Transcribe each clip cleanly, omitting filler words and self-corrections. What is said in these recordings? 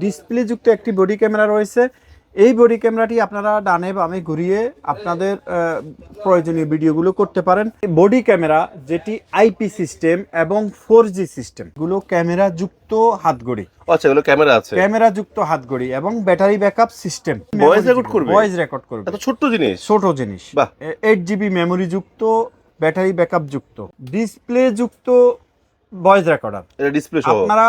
Display যুক্ত একটি body camera রয়েছে। এই বডি ক্যামেরাটি আপনারা ডানে বামে ঘুরিয়ে আপনাদের প্রয়োজনীয় ভিডিওগুলো করতে পারেন। বডি ক্যামেরা যেটি আইপি সিস্টেম এবং 4G সিস্টেম গুলো ক্যামেরা যুক্ত হাতঘড়ি। আচ্ছা, এগুলো ক্যামেরা আছে, ক্যামেরা যুক্ত হাতঘড়ি এবং battery backup system. Voice record করবে, ভয়েস রেকর্ড করবে। এত ছোট্ট জিনিস, ছোট জিনিস। 8GB মেমোরি যুক্ত, ব্যাটারি ব্যাকআপ যুক্ত, ডিসপ্লে যুক্ত ভয়েস রেকর্ডার। এটা ডিসপ্লে সহ আপনারা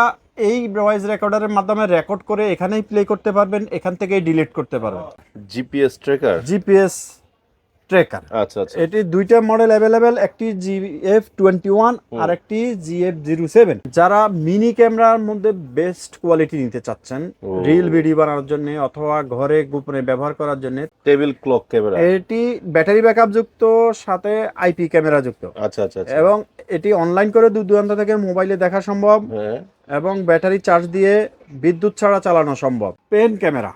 এই ভয়েস রেকর্ডারের মাধ্যমে রেকর্ড করে এখানেই প্লে করতে পারবেন, এখান থেকেই ডিলিট করতে পারবেন। GPS tracker, GPS tracker. আচ্ছা আচ্ছা, এটি দুইটা মডেল অ্যাভেলেবেল, একটি GF21 আর একটি GF07। যারা মিনি ক্যামেরার মধ্যে বেস্ট কোয়ালিটি নিতে চাচ্ছেন রিল ভিডিও বানানোর জন্য অথবা ঘরে গোপনে ব্যবহার করার জন্য, টেবিল ক্লক ক্যামেরা। এটি ব্যাটারি ব্যাকআপ যুক্ত, সাথে আইপি ক্যামেরা যুক্ত। আচ্ছা আচ্ছা, এবং এটি অনলাইন করে দূর দূরান্ত থেকে মোবাইলে দেখা সম্ভব এবং ব্যাটারি চার্জ দিয়ে বিদ্যুৎ ছাড়া চালানো সম্ভব। পেন ক্যামেরা,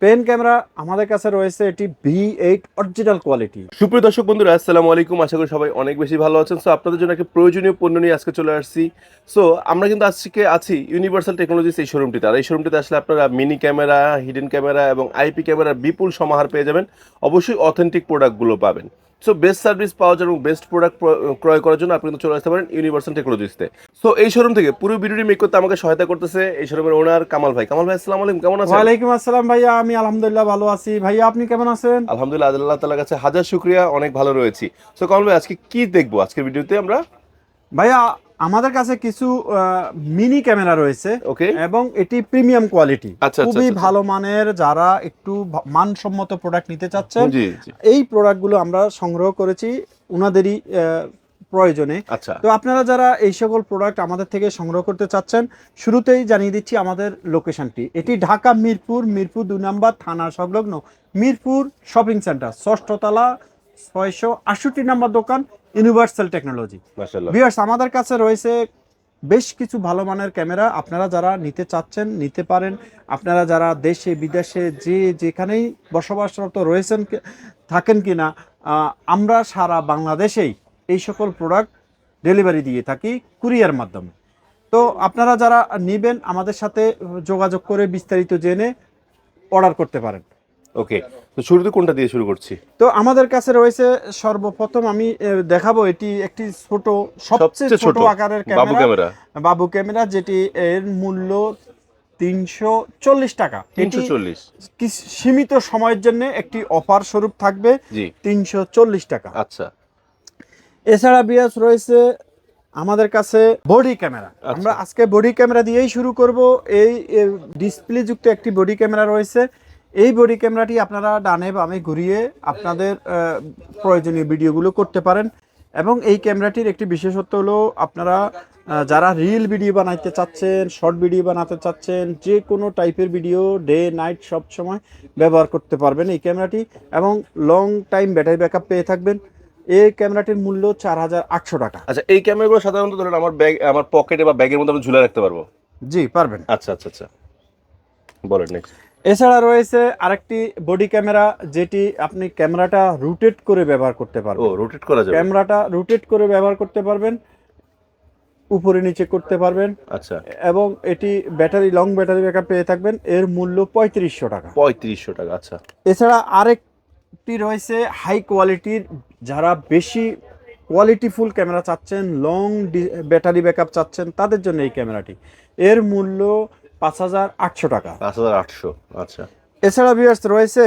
পেন ক্যামেরা আমাদের কাছে রয়েছে, এটি V8 অরিজিনাল কোয়ালিটি। সুপ্রিয় দর্শক বন্ধুরা, আসসালামু আলাইকুম। আশা করি সবাই অনেক বেশি ভালো আছেন। সো আপনাদের জন্য একটা প্রয়োজনীয় পণ্য নিয়ে আজকে চলে আসছি। সো আমরা কিন্তু আজকে আছি ইউনিভার্সাল টেকনোলজিস এই শোরুমটিতে। আর এই শোরুমটিতে আসলে আপনারা মিনি ক্যামেরা, হিডেন ক্যামেরা এবং আইপি ক্যামেরার বিপুল সমাহার পেয়ে যাবেন। অবশ্যই অথেন্টিক প্রোডাক্টগুলো পাবেন। সো বেস্ট সার্ভিস পাওয়ার জন্য এবং বেস্ট প্রোডাক্ট ক্রয় করার জন্য আপনি কিন্তু চলে আসতে পারেন ইউনিভার্সাল টেকনোলজিসতে। সো এই শোরুম থেকে পুরো ভিডিওটি মেক করতে আমাকে সহায়তা করতেছে এই শোরুমের ওনার কামাল ভাই। কামাল ভাই, আসসালামু আলাইকুম, কেমন আছেন? ওয়ালাইকুম আসসালাম ভাইয়া, আমি আলহামদুলিল্লাহ ভালো আছি। ভাইয়া আপনি কেমন আছেন? আলহামদুলিল্লাহ, আল্লাহ তাআলার কাছে হাজার শুকরিয়া, অনেক ভালো রয়েছি। সো কামাল ভাই, আজকে কি দেখবো আজকের ভিডিওতে আমরা? ভাইয়া আমাদের কাছে কিছু মিনি ক্যামেরা রয়েছে, ওকে, এবং এটি প্রিমিয়াম কোয়ালিটি, খুবই আচ্ছা। ভালো মানের। যারা একটু মানসম্মত প্রোডাক্ট নিতে চাচ্ছেন, জি। এই প্রোডাক্টগুলো আমরা সংগ্রহ করেছি উনাদেরই প্রয়োজনে। আচ্ছা, তো আপনারা যারা এই সকল প্রোডাক্ট আমাদের থেকে সংগ্রহ করতে চাচ্ছেন, শুরুতেই জানিয়ে দিচ্ছি আমাদের লোকেশনটি। এটি ঢাকা মিরপুর 2 নম্বর থানা সংলগ্ন মিরপুর শপিং সেন্টার, 6ষ্ঠ তলা, 668 নম্বর দোকান, ইউনিভার্সাল টেকনোলজি। মাশাআল্লাহ। ভিউয়ার্স, আমাদের কাছে রয়েছে বেশ কিছু ভালো মানের ক্যামেরা। আপনারা যারা নিতে চাচ্ছেন নিতে পারেন। আপনারা যারা দেশে বিদেশে যেখানেই বসবাসরত রয়েছেন থাকেন কিনা, আমরা সারা বাংলাদেশেই এই সকল প্রোডাক্ট ডেলিভারি দিয়ে থাকি কুরিয়ার মাধ্যমে। তো আপনারা যারা নেবেন আমাদের সাথে যোগাযোগ করে বিস্তারিত জেনে অর্ডার করতে পারেন। ওকে, তো শুরুতে কোনটা দিয়ে শুরু করছি? তো আমাদের কাছে রয়েছে, সর্বপ্রথম আমি দেখাবো, এটি একটি সবচেয়ে ছোট আকারের ক্যামেরা, বাবু ক্যামেরা, যেটি এর মূল্য 340 টাকা। 340 সীমিত সময়ের জন্য একটি অফার স্বরূপ থাকবে, 340 টাকা। আচ্ছা, এছাড়া বিয়াস রয়েছে আমাদের কাছে বডি ক্যামেরা। আমরা আজকে বডি ক্যামেরা দিয়েই শুরু করব। এই ডিসপ্লে যুক্ত একটি বডি ক্যামেরা রয়েছে। এই বডি ক্যামেরাটি আপনারা ডানে বামে ঘুরিয়ে আপনাদের প্রয়োজনীয় ভিডিওগুলো করতে পারেন। এবং এই ক্যামেরাটির একটি বিশেষত্ব হলো, আপনারা যারা রিল ভিডিও বানাইতে চাচ্ছেন, শর্ট ভিডিও বানাতে চাচ্ছেন, যে কোনো টাইপের ভিডিও ডে নাইট সব সময় ব্যবহার করতে পারবেন এই ক্যামেরাটি, এবং লং টাইম ব্যাটারি ব্যাকআপ পেয়ে থাকবেন। এই ক্যামেরাটির মূল্য 4800 টাকা। আচ্ছা, এই ক্যামেরাগুলো সাধারণত ধরেন আমার পকেটে বা ব্যাগের মধ্যে আমি ঝুলে রাখতে পারবো? জি, পারবেন। আচ্ছা, বলেন নেক্সট। এছাড়া রয়েছে আরেকটি বডি ক্যামেরা, যেটি আপনি ক্যামেরাটা রোটেট করে ব্যবহার করতে পারবেন। রোটেট করা যাবে? ক্যামেরাটা রোটেট করে ব্যবহার করতে পারবেন, উপরে নিচে করতে পারবেন। আচ্ছা, এবং এটি লং ব্যাটারি ব্যাকআপ পেয়ে থাকবেন। এর মূল্য 3500 টাকা। 3500 টাকা, আচ্ছা। এছাড়া আরেকটি রয়েছে হাই কোয়ালিটির, যারা বেশি কোয়ালিটিফুল ক্যামেরা চাচ্ছেন, লং ব্যাটারি ব্যাকআপ চাচ্ছেন, তাদের জন্য এই ক্যামেরাটি। এর মূল্য 5800 টাকা। 5800, আচ্ছা। এছাড়া ভিউয়ার্স রয়েছে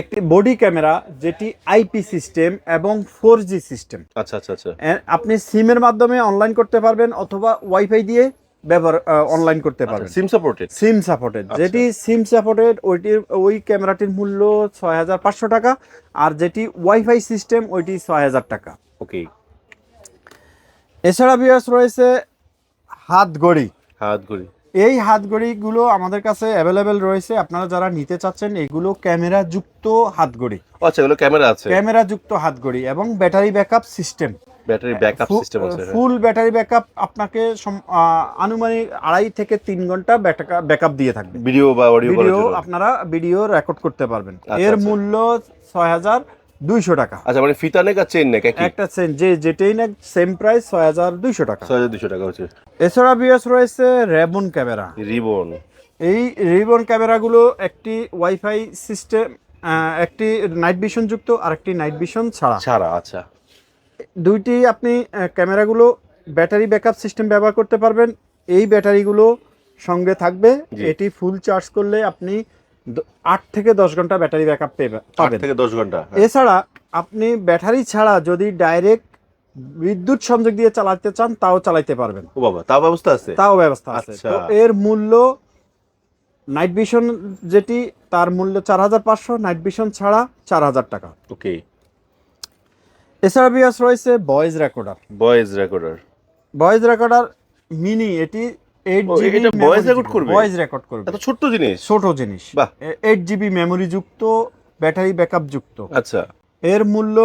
একটি বডি ক্যামেরা, যেটি আইপি সিস্টেম এবং 4G সিস্টেম। আচ্ছা। আপনি সিমের মাধ্যমে অনলাইন করতে পারবেন অথবা ওয়াইফাই দিয়ে অনলাইন করতে পারবেন। সিম সাপোর্টেড, যেটি সিম সাপোর্টেড ওই ক্যামেরাটির মূল্য 6500 টাকা, আর যেটি ওয়াইফাই সিস্টেম ওইটি 6000 টাকা। ওকে। এছাড়া ভিউয়ার্স রয়েছে হাতঘড়ি। এই হাতঘড়িগুলো আমাদের কাছে অ্যাভেলেবেল রয়েছে। আপনারা যারা নিতে চাচ্ছেন, এগুলো ক্যামেরা যুক্ত হাতঘড়ি। আচ্ছা, এগুলো ক্যামেরা আছে, ক্যামেরা যুক্ত হাতঘড়ি এবং ব্যাটারি ব্যাকআপ সিস্টেম। ফুল ব্যাটারি ব্যাকআপ আপনাকে আনুমানিক 2.5 থেকে 3 ঘন্টা ব্যাকআপ দিয়ে থাকবে। ভিডিও বা অডিও আপনারা ভিডিও রেকর্ড করতে পারবেন। এর মূল্য 200 টাকা। আচ্ছা মানে ফিতা নেক আর চেইন নেক একই? একটা চেন যেটাই না সেম প্রাইস 6200 টাকা। 6200 টাকা হচ্ছে। এছাড়া বিএস রয়েছে রেবন ক্যামেরা। রিবন। এই রিবন ক্যামেরাগুলো একটি ওয়াইফাই সিস্টেম, একটি নাইট ভিশন যুক্ত আর একটি নাইট ভিশন ছাড়া। ছাড়া, আচ্ছা। দুইটি আপনি ক্যামেরাগুলো ব্যাটারি ব্যাকআপ সিস্টেম ব্যবহার করতে পারবেন। এই ব্যাটারিগুলো সঙ্গে থাকবে। জি। এটি ফুল চার্জ করলে আপনি 8 থেকে 10 ঘন্টা ব্যাটারি ব্যাকআপ 8 পাবেন। থেকে 10 ঘন্টা। এছাড়া আপনি ব্যাটারি ছাড়া যদি ডাইরেক্ট বিদ্যুৎ সংযোগ দিয়ে চালাতে চান তাও চালাতে পারবেন। ও বাবা, তাও ব্যবস্থা আছে? তাও ব্যবস্থা আছে। আচ্ছা। তো এর মূল্য নাইট ভিশন যেটি তার মূল্য 4500, নাইট ভিশন ছাড়া 4000 টাকা। ওকে। এছাড়া বিয়াস রয়েছে voice recorder. Voice recorder. Voice recorder mini, এটি 8 ও, জিবি এটা voice record করবে? ভয়েস রেকর্ড করবে। এত ছোট্ট জিনিস? ছোট জিনিস। বাহ। 8 জিবি মেমোরি যুক্ত, ব্যাটারি ব্যাকআপ যুক্ত। আচ্ছা। এর মূল্য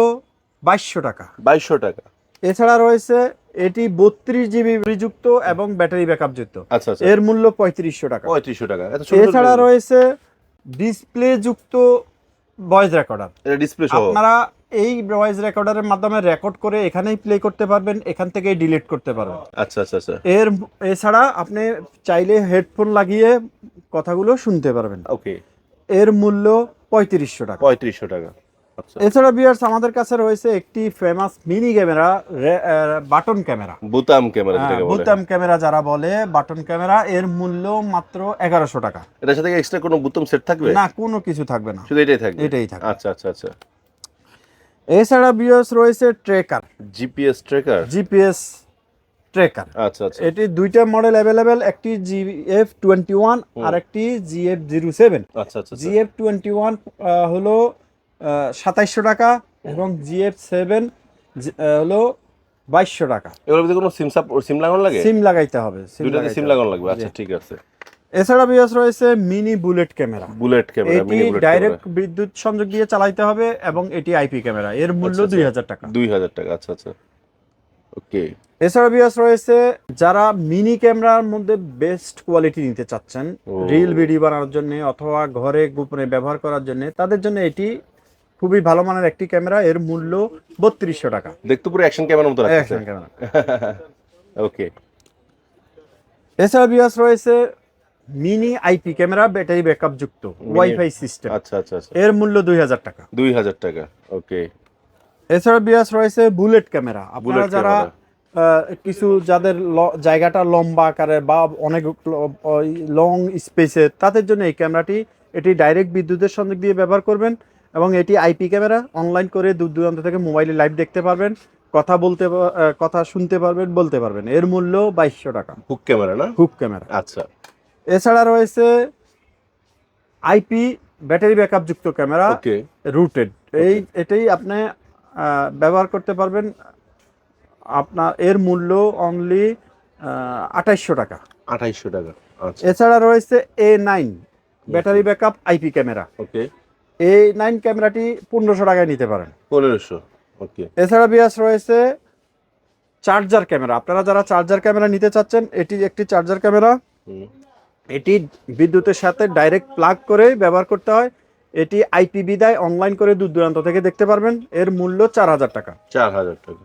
2200 টাকা। 2200 টাকা। এছাড়া রয়েছে এটি 32 জিবি যুক্ত এবং ব্যাটারি ব্যাকআপ যুক্ত। আচ্ছা আচ্ছা। এর মূল্য 3500 টাকা। 3500 টাকা। এত ছোট এছাড়া রয়েছে ডিসপ্লে যুক্ত ভয়েস রেকর্ডার। এটা ডিসপ্লে সহ? আপনারা এই ভয়েস রেকর্ডারের মাধ্যমে রেকর্ড করে এখানেই প্লে করতে পারবেন, এখান থেকেই ডিলিট করতে পারবেন। আচ্ছা আচ্ছা আচ্ছা। এছাড়া আপনি চাইলে হেডফোন লাগিয়ে কথাগুলো শুনতে পারবেন। ওকে। এর মূল্য 3500 টাকা। 3500 টাকা। আচ্ছা। এছাড়া ভিউয়ার্স আমাদের কাছে রয়েছে একটি famous mini camera, button camera. বুতাম ক্যামেরা যেটাকে বলে। বুতাম ক্যামেরা যারা বলে, বাটন ক্যামেরা। এর মূল্য মাত্র 1100 টাকা। এটার সাথে এক্সট্রা কোনো বুতাম সেট থাকবে? না, কোনো কিছু থাকবে না, শুধু এটাই থাকবে? এটাই থাকবে। আচ্ছা আচ্ছা আচ্ছা। এছাড়া ভিউয়ার্স রয়েছে trekker, GPS tracker. GPS trekker. আচ্ছা আচ্ছা। এটি দুইটা মডেল অ্যাভেলেবেল, একটি GF21 আর একটি GF07। আচ্ছা আচ্ছা আচ্ছা। GF21 হলো 2700 টাকা এবং GF7 হলো 2200 টাকা। এগুলোর ভিতরে কোনো সিম লাগানো লাগে? সিম লাগাইতে হবে। দুইটাতে সিম লাগানো লাগবে। আচ্ছা ঠিক আছে। এছাড়া বিয়াস রয়েছে mini bullet camera. Bullet camera, এটি মিনি বুলেট ডাইরেক্ট বিদ্যুৎ সংযোগ দিয়ে চালাইতে হবে এবং এটি আইপি ক্যামেরা। এর মূল্য 2000 টাকা। 2000 টাকা। আচ্ছা আচ্ছা। ওকে। এছাড়া বিয়াস রয়েছে যারা মিনি ক্যামেরার মধ্যে বেস্ট কোয়ালিটি নিতে চাচ্ছেন রিল ভিডিও বানানোর জন্য অথবা ঘরে গোপনে ব্যবহার করার জন্য, তাদের জন্য এটি খুবই ভালো মানের একটি ক্যামেরা। এর মূল্য 3200 টাকা। দেখতে পুরো অ্যাকশন ক্যামেরার মতো লাগছে। Action camera. ওকে। এছাড়া বিয়াস রয়েছে mini IP camera, battery backup যুক্ত, ওয়াইফাই সিস্টেম। আচ্ছা আচ্ছা আচ্ছা। এর মূল্য 2000 টাকা। 2000 টাকা। ওকে। এছাড়া বিয়াস রয়েছে বুলেট ক্যামেরা। আপনারা বুলেট যারা কিছু যাদের জায়গাটা লম্বা আকারের বা অনেক লং স্পেসে, তাদের জন্য এই ক্যামেরাটি, এটি ডাইরেক্ট বিদ্যুতের সংযোগ দিয়ে ব্যবহার করবেন এবং এটি আইপি ক্যামেরা। অনলাইন করে দূর দূরান্ত থেকে মোবাইলে লাইভ দেখতে পারবেন, কথা শুনতে পারবেন, বলতে পারবেন। এর মূল্য 2200 টাকা। হুক ক্যামেরা না? Hook camera. আচ্ছা। এছাড়া রয়েছে আইপি ব্যাটারি ব্যাকআপ যুক্ত ক্যামেরা, ওকে। রুটেড। এটাই আপনি ব্যবহার করতে পারবেন। আপনার এর মূল্য অনলি 2800 টাকা। 2800 টাকা। আচ্ছা। এছাড়া রয়েছে A9 battery backup IP camera. Okay. A9 ক্যামেরাটি 1500 টাকায় নিতে পারেন। 1500। ওকে। এছাড়া বিয়াস রয়েছে চার্জার ক্যামেরা। আপনারা যারা চার্জার ক্যামেরা নিতে চাচ্ছেন, এটি একটি চার্জার ক্যামেরা। এটি বিদ্যুতের সাথে ডাইরেক্ট প্লাগ করে ব্যবহার করতে হয়। এটি আইপি বিদায় অনলাইন করে দূর দূরান্ত থেকে দেখতে পারবেন। এর মূল্য 4000 টাকা। 4000 টাকা।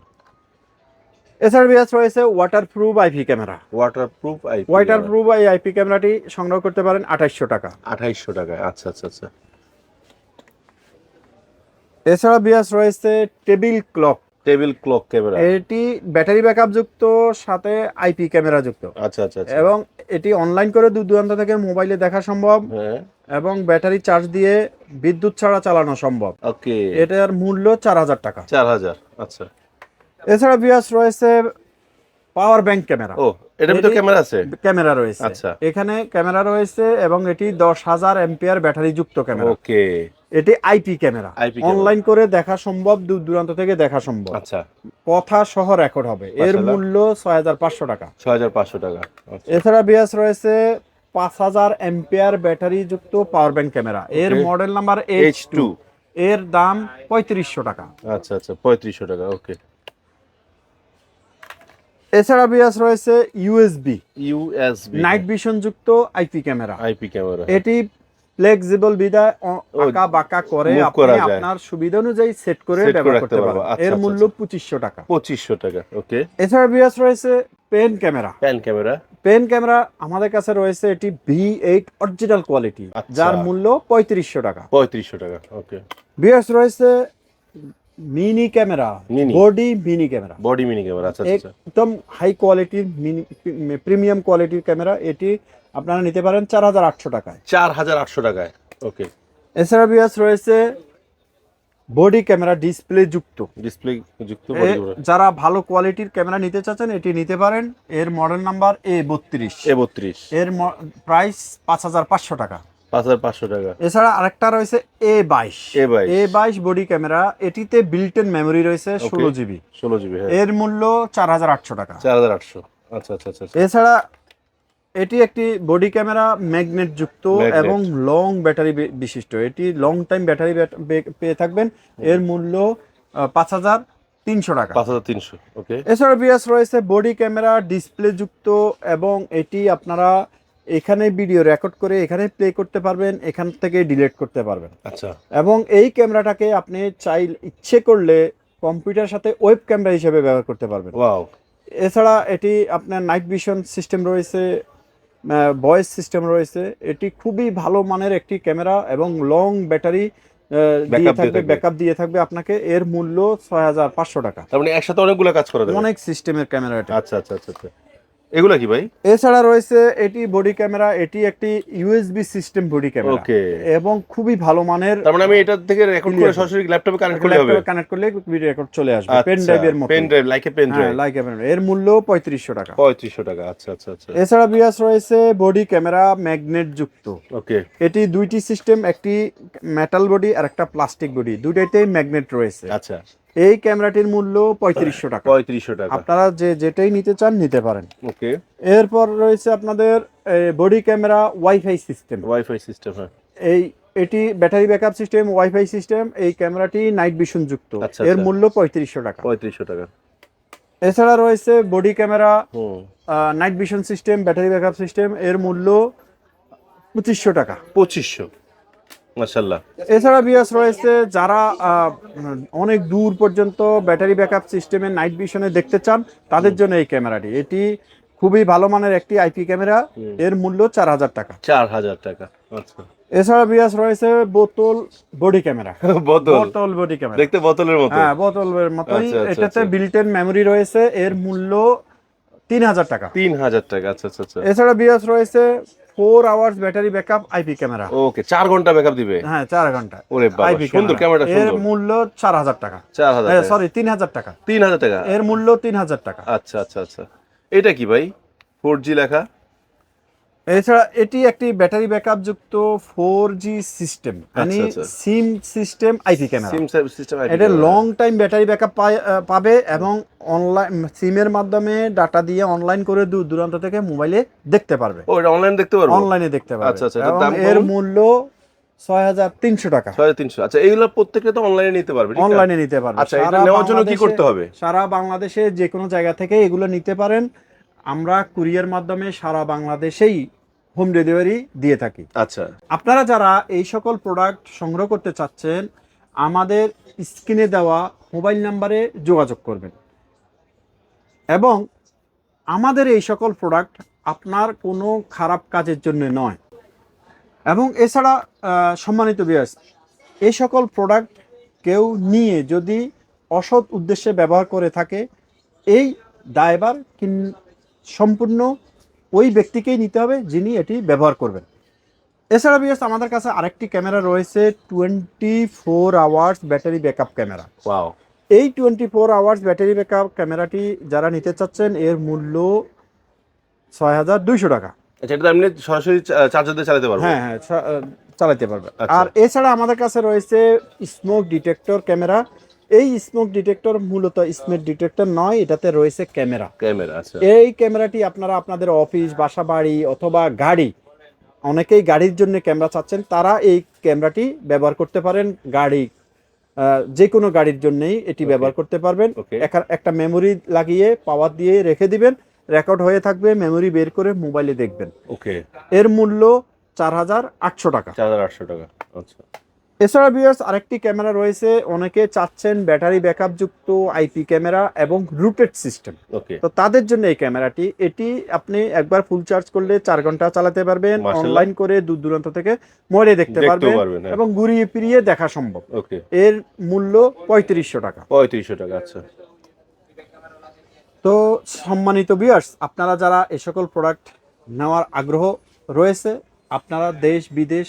এছাড়া বিয়াস রয়েছে waterproof IP camera. Waterproof IP. Waterproof এই আইপি ক্যামেরাটি সংগ্রহ করতে পারেন 2800 টাকা। 2800 টাকা। আচ্ছা আচ্ছা আচ্ছা। এছাড়া বিয়াস রয়েছে table clock. Table clock camera. এটি ব্যাটারি ব্যাকআপ যুক্ত, সাথে আইপি ক্যামেরা যুক্ত। আচ্ছা আচ্ছা আচ্ছা। এবং এটি অনলাইন করে দূর দূরান্ত থেকে মোবাইলে দেখা সম্ভব হ্যাঁ। এবং ব্যাটারি চার্জ দিয়ে বিদ্যুৎ ছাড়া চালানো সম্ভব। ওকে। এটার মূল্য 4000 টাকা। 4000। আচ্ছা। এছাড়া বিয়াস রয়েছে পাওয়ার ব্যাংক ক্যামেরা। ও, এটার ভিতরে ক্যামেরা আছে? ক্যামেরা রয়েছে। আচ্ছা। এখানে ক্যামেরা রয়েছে এবং এটি 10000 এম্পিয়ার ব্যাটারি যুক্ত ক্যামেরা। ওকে। এটি IP camera. IP camera. Online করে দেখা সম্ভব, দূর দূরান্ত থেকে দেখা সম্ভব। আচ্ছা। কথা সহ রেকর্ড হবে। এর মূল্য 6500 টাকা। 6500 টাকা। আচ্ছা। এছাড়া বিয়াস রয়েছে 5000 এম্পিয়ার ব্যাটারি যুক্ত পাওয়ার ব্যাংক ক্যামেরা। এর মডেল নাম্বার H2। এর দাম 3500 টাকা। আচ্ছা আচ্ছা। 3500 টাকা। ওকে। এছাড়া বিয়াস রয়েছে ইউএসবি ইউএসবি নাইট ভিশন যুক্ত আইপি ক্যামেরা। IP camera. এটি ফ্লেক্সিবল বিদায় আঁকা বাঁকা করে move আপনি করা যায়। আপনার সুবিধা অনুযায়ী সেট করে Set করে ব্যবহার রাখতে করতে পারবো। পারবেন। আচ্ছা, এর আচ্ছা, মূল্য আচ্ছা। 2500 টাকা। 2500 টাকা। ওকে। এছাড়া বিয়াস রয়েছে pen camera. Pan camera. Pen camera আমাদের কাছে রয়েছে, এটি V8 অরিজিনাল কোয়ালিটি, আচ্ছা। যার মূল্য 3500 টাকা। 3500 টাকা। ওকে। বিয়াস রয়েছে mini camera, Mini। Body mini camera, body mini camera. আচ্ছা, আচ্ছা, আচ্ছা। একদম হাই কোয়ালিটির মিনি প্রিমিয়াম কোয়ালিটির ক্যামেরা। এটি আপনারা নিতে পারেন 4800 টাকায়। 4800 টাকায়। ওকে। এছাড়া বিয়াস রয়েছে বডি ক্যামেরা ডিসপ্লে যুক্ত। ডিসপ্লে যুক্ত বডি ক্যামেরা। যারা ভালো কোয়ালিটির ক্যামেরা নিতে চাচ্ছেন এটি নিতে পারেন। এর মডেল নাম্বার A32। A32। এর প্রাইস 5500 টাকা। 5500 টাকা। এছাড়া আরেকটা রয়েছে A22। A22। A22 body camera, এটিতে বিল্ট ইন মেমোরি রয়েছে 16 জিবি। 16 জিবি। হ্যাঁ। এর মূল্য 4800 টাকা। 4800। আচ্ছা, আচ্ছা, আচ্ছা, আচ্ছা। এছাড়া এটি একটি বডি ক্যামেরা ম্যাগনেট যুক্ত Magnet। এবং লং ব্যাটারি বিশিষ্ট। এটি লং টাইম ব্যাটারি পেয়ে থাকবেন। এর মূল্য 5300 টাকা। 5300। ওকে। এছাড়া বিয়াস রয়েছে বডি ক্যামেরা ডিসপ্লে যুক্ত, এবং এটি আপনারা এখানে ভিডিও রেকর্ড করে এখানে প্লে করতে পারবেন, এখান থেকে ডিলিট করতে পারবেন। আচ্ছা। এবং এই ক্যামেরাটাকে আপনি ইচ্ছে করলে কম্পিউটারের সাথে ওয়েব ক্যামেরা হিসেবে ব্যবহার করতে পারবেন। ওয়াও। এছাড়া এটি আপনার নাইট ভিশন সিস্টেম রয়েছে, ভয়েস সিস্টেম রয়েছে। এটি খুবই ভালো মানের একটি ক্যামেরা এবং লং ব্যাটারি ব্যাকআপ দিয়ে থাকবে আপনাকে। এর মূল্য 6500 টাকা। তার মানে একসাথে অনেকগুলো কাজ করা যাবে। অনেক সিস্টেমের ক্যামেরা এটা। আচ্ছা, আচ্ছা, আচ্ছা, আচ্ছা। এগুলা কি ভাই? এছাড়া রয়েছে এটি বডি ক্যামেরা, এটি একটি ইউএসবি সিস্টেম বডি ক্যামেরা। ওকে। এবং খুবই ভালো মানের। তার মানে আমি এটা থেকে রেকর্ড করে সরাসরি ল্যাপটপে কানেক্ট করলে হবে? কানেক্ট করলে ভিডিও রেকর্ড চলে আসবে পেন ড্রাইভের মতো। Pen drive, like a pen drive. Like এর মূল্য 3500 টাকা। 3500 টাকা। আচ্ছা, আচ্ছা, আচ্ছা। এছাড়া বিয়াস রয়েছে বডি ক্যামেরা ম্যাগনেট যুক্ত। ওকে। এটি দুইটি সিস্টেম, একটি মেটাল বডি আর একটা প্লাস্টিক বডি, দুইটাইতেই ম্যাগনেট রয়েছে। আচ্ছা। এই ক্যামেরাটির মূল্য 3500 টাকা। 3500 টাকা। আপনারা যেটাই নিতে চান নিতে পারেন। ওকে। এরপর রয়েছে আপনাদের body camera wifi system. Wifi system. হ্যাঁ। এটি battery backup system, wifi system. এই ক্যামেরাটি নাইট ভিশন যুক্ত। আচ্ছা, এর আচ্ছা। মূল্য 3500 টাকা। 3500 টাকা। এছাড়া রয়েছে body camera hmm. Night vision system, battery backup system. এর মূল্য 2500 টাকা। 2500। মাশাআল্লাহ। এছাড়া বিয়াস রয়েছে যারা অনেক দূর পর্যন্ত ব্যাটারি ব্যাকআপ সিস্টেমে নাইট ভিশনে দেখতে চান তাদের জন্য এই ক্যামেরাটি। এটি খুবই ভালো মানের একটি আইপি ক্যামেরা। এর মূল্য 4000 টাকা। 4000 টাকা। আচ্ছা। এছাড়া বিয়াস রয়েছে বোতল বডি ক্যামেরা। বোতল বডি ক্যামেরা দেখতে বোতলের মতো। হ্যাঁ, বোতলের মতোই। আচ্ছা, আচ্ছা, এটাতে আচ্ছা। বিল্ট ইন মেমোরি রয়েছে। এর মূল্য 3000 টাকা। 3000 টাকা। আচ্ছা, আচ্ছা, আচ্ছা। এছাড়া বিয়াস রয়েছে 4 hours battery backup IP camera. Okay, 4 ঘন্টা ব্যাকআপ দিবে? হ্যাঁ, 4 ঘন্টা। ওরে বাবা, IP সুন্দর ক্যামেরাটা, এর সুন্দর। মূল্য 4000 টাকা। 4000 টাকা। সরি, 3000 টাকা। 3000 টাকা। এর মূল্য 3000 টাকা। আচ্ছা, আচ্ছা, আচ্ছা। এটা কি ভাই? 4G লেখা। এছাড়া এটি একটি ব্যাটারি ব্যাকআপ যুক্ত 4G সিস্টেম, মানে আচ্ছা। সিম সিস্টেম আইপি ক্যামেরা। সিম সিস্টেম। এটা লং টাইম ব্যাটারি ব্যাকআপ পাবে এবং অনলাইন সিমের মাধ্যমে ডাটা দিয়ে অনলাইন করে দূর দূরান্ত থেকে মোবাইলে দেখতে পারবে। ও, এটা অনলাইন দেখতে পারবো? অনলাইনে দেখতে পারবে। আচ্ছা, আচ্ছা। এটার এবং দাম এর কেমন? মূল্য 6300 টাকা। 350। আচ্ছা, এইগুলো প্রত্যেকটা তো অনলাইনে নিতে পারবে? অনলাইনে নিতে পারবে। আচ্ছা, এটা নেওয়ার জন্য কি করতে হবে? সারা বাংলাদেশে যে কোনো জায়গা থেকে এগুলো নিতে পারেন। আমরা কুরিয়ার মাধ্যমে সারা বাংলাদেশেই হোম ডেলিভারি দিয়ে থাকি। আচ্ছা। আপনারা যারা এই সকল প্রোডাক্ট সংগ্রহ করতে চাচ্ছেন আমাদের স্ক্রিনে দেওয়া মোবাইল নাম্বারে যোগাযোগ করবেন। এবং আমাদের এই সকল প্রোডাক্ট আপনার কোনো খারাপ কাজের জন্য নয়। এবং এছাড়া সম্মানিত ভিউয়ার্স, এই সকল প্রোডাক্ট কেউ নিয়ে যদি অসৎ উদ্দেশ্যে ব্যবহার করে থাকে এই দায়ভার সম্পূর্ণ ওই ব্যক্তিকেই নিতে হবে যিনি এটি ব্যবহার করবেন। এছাড়া ভিউয়ার্স, আমাদের কাছে আরেকটি ক্যামেরা রয়েছে 24 hours battery backup camera. Wow. এই 24 আওয়ার্স ব্যাটারি ব্যাকআপ ক্যামেরাটি যারা নিতে চাচ্ছেন এর মূল্য 6200 টাকা। আচ্ছা, এটা এমনি সরাসরি চার্জার দিয়ে চালাতে পারবো? হ্যাঁ, চালাতে পারবে। আচ্ছা। আর এছাড়া আমাদের কাছে রয়েছে স্মোক ডিটেক্টর ক্যামেরা। এই স্মোক ডিটেক্টর মূলত স্মোক ডিটেক্টর নয়, এটাতে রয়েছে ক্যামেরা। আচ্ছা। এই ক্যামেরাটি আপনারা আপনাদের অফিস, বাসা বাড়ি অথবা গাড়ি, অনেকেই গাড়ির জন্য ক্যামেরা চাচ্ছেন, তারা এই ক্যামেরাটি ব্যবহার করতে পারেন। গাড়ি যে কোনো গাড়ির জন্যই এটি ব্যবহার করতে পারবেন। একটা মেমোরি লাগিয়ে পাওয়ার দিয়ে রেখে দিবেন, রেকর্ড হয়ে থাকবে, মেমোরি বের করে মোবাইলে দেখবেন। ওকে। এর মূল্য 4,800 টাকা। 4,800 টাকা। আচ্ছা এছাড়া ভিউয়ার্স আরেকটি ক্যামেরা রয়েছে, অনেকে চাচ্ছেন ব্যাটারি ব্যাকআপ যুক্ত আইপি ক্যামেরা এবং রুটেড সিস্টেম। ওকে, তো তাদের জন্য এই ক্যামেরাটি, এটি আপনি একবার ফুল চার্জ করলে 4 ঘন্টা চালাতে পারবেন, মাশাআল্লাহ। অনলাইন করে দূর দূরান্ত থেকে মোড়ে দেখতে পারবেন হ্যাঁ। এবং ঘুরিয়ে ফিরিয়ে দেখা সম্ভব। ওকে, এর মূল্য 3500 টাকা। 3500 টাকা। আচ্ছা তো সম্মানিত ভিউয়ার্স, আপনারা যারা এই সকল প্রোডাক্ট নেওয়ার আগ্রহ রয়েছে, আপনারা দেশ বিদেশ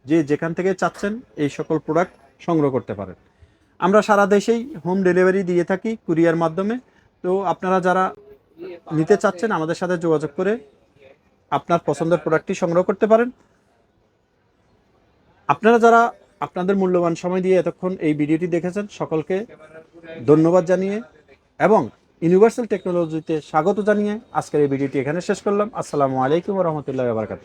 যে যেখান থেকে চাচ্ছেন এই সকল প্রোডাক্ট সংগ্রহ করতে পারেন। আমরা সারা দেশেই হোম ডেলিভারি দিয়ে থাকি কুরিয়ার মাধ্যমে। তো আপনারা যারা নিতে চাচ্ছেন আমাদের সাথে যোগাযোগ করে আপনার পছন্দের প্রোডাক্টটি সংগ্রহ করতে পারেন। আপনারা যারা আপনাদের মূল্যবান সময় দিয়ে এতক্ষণ এই ভিডিওটি দেখেছেন, সকলকে ধন্যবাদ জানিয়ে এবং ইউনিভার্সাল টেকনোলজিতে স্বাগত জানিয়ে আজকের এই ভিডিওটি এখানে শেষ করলাম। আসসালামু আলাইকুম ওয়া রাহমাতুল্লাহি ওয়া বারাকাতুহু।